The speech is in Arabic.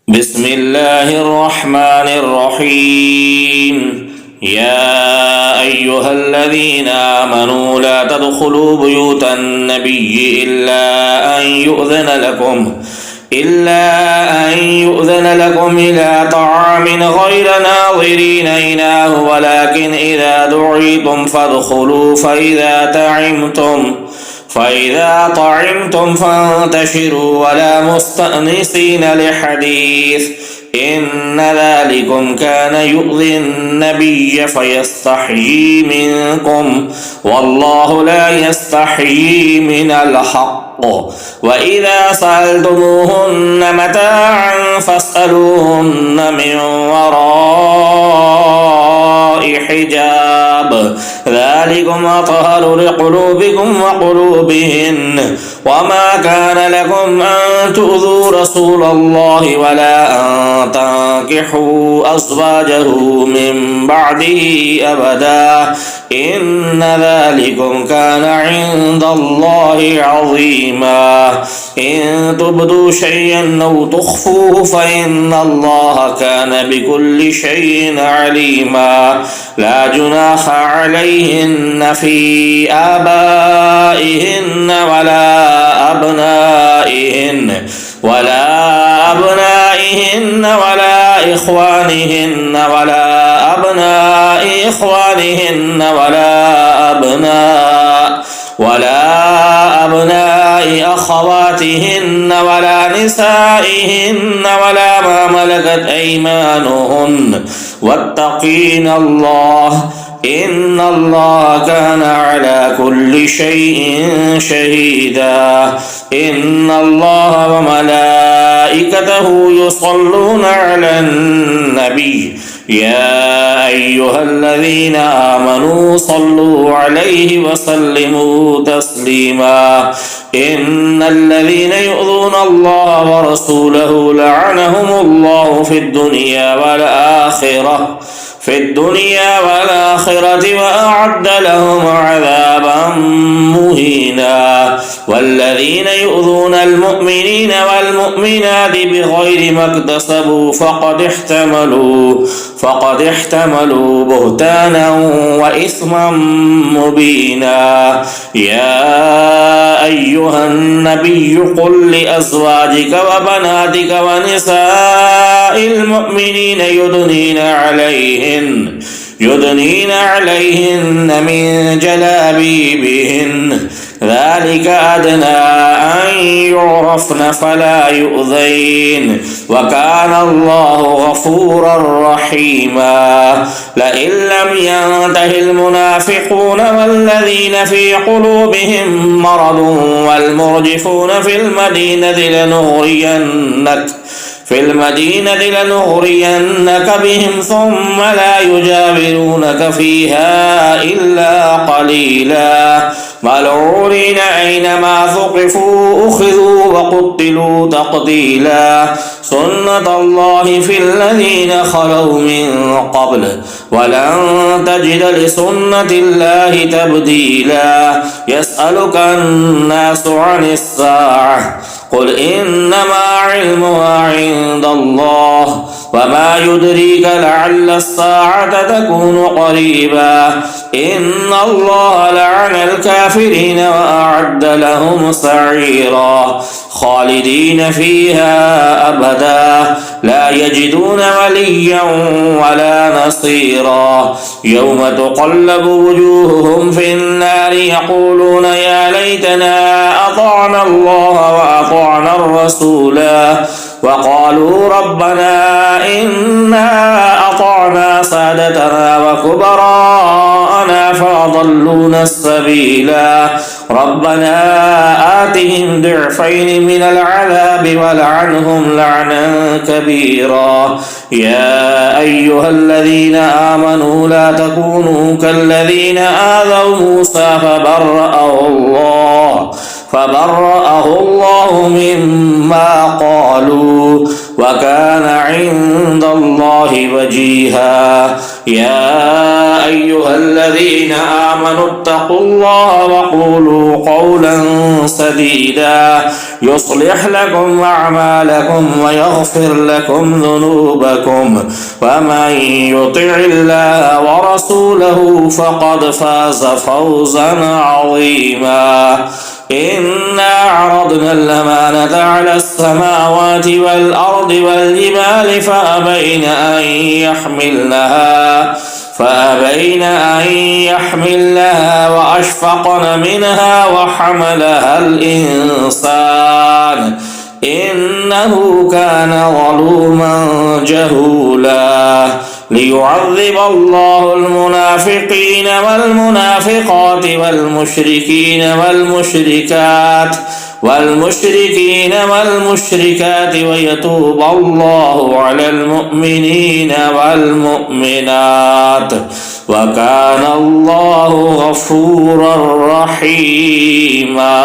بسم الله الرحمن الرحيم. يا أيها الذين آمنوا لا تدخلوا بيوت النبي إلا أن يؤذن لكم إلى طعام غير ناظرين إناه ولكن إذا دعيتم فادخلوا فإذا طعمتم فانتشروا ولا مستأنسين لحديث إن ذلكم كان يؤذي النبي فيستحيي منكم والله لا يستحيي من الحق. وإذا سألتموهن متاعا فاسألوهن من وراء حجاب ذلكم أطهر لقلوبكم وقلوبهن. وما كان لكم أن تؤذوا رسول الله ولا أن تنكحوا أزواجه من بعده أبدا إن ذلكم كان عند الله عظيما. إن تبدوا شيئا أو تخفوه فإن الله كان بكل شيء عليما. لا جناح عليهن في آبائهن ولا أبنائهن ولا إخوانهن ولا أبناء أخواتهن ولا نسائهن ولا ما ملكت أيمانهن واتقين الله إن الله كان على كل شيء شهيدا. إن الله وملائكته يصلون على النبي يا أيها الذين آمنوا صلوا عليه وسلموا تسليما. إن الذين يؤذون الله ورسوله لعنهم الله في الدنيا والآخرة وأعد لهم عذابا مهينا. والذين يؤذون المؤمنين والمؤمنات بغير ما اكتسبوا فقد احتملوا بهتانا وإثما مبينا. يا أيها النبي قل لأزواجك وبناتك ونساء المؤمنين يدنين عليهن من جلابيبهن ذلك أدنى أن يعرفن فلا يؤذين وكان الله غفورا رحيما. لئن لم ينته المنافقون والذين في قلوبهم مرض والمرجفون في المدينة لنغرينك بهم ثم لا يجاورونك فيها إلا قليلا. ملعونين أينما ثقفوا أخذوا وقتلوا تقتيلا. سنة الله في الذين خلوا من قبل ولن تجد لسنة الله تبديلا. يسألك الناس عن الساعة قل إنما علمها عند الله وما يدريك لعل الساعة تكون قريبا. إن الله لعن الكافرين وأعد لهم سعيرا خالدين فيها أبدا لا يجدون وليا ولا نصيرا. يوم تقلب وجوههم في النار يقولون يا ليتنا أطعنا الله وأطعنا الرسولا وقالوا ربنا إنا أطعنا سادتنا وكبراءنا فأضلونا السبيلا. ربنا آتهم ضعفين من العذاب ولعنهم لعنا كبيرا. يا أيها الذين آمنوا لا تكونوا كالذين آذوا موسى فبرأه الله مما قالوا وكان عند الله وجيها. يا أيها الذين آمنوا اتقوا الله وقولوا قولا سديدا يصلح لكم أعمالكم ويغفر لكم ذنوبكم ومن يطع الله ورسوله فقد فاز فوزا عظيما. إنا عرضنا الأمانة على السماوات والأرض والجبال فأبين أن يحملنها وأشفقن منها وحملها الإنسان إنه كان ظلوما جهولا. ليعذب الله المنافقين والمنافقات والمشركين والمشركات ويتوب الله على المؤمنين والمؤمنات وكان الله غفورا رحيما.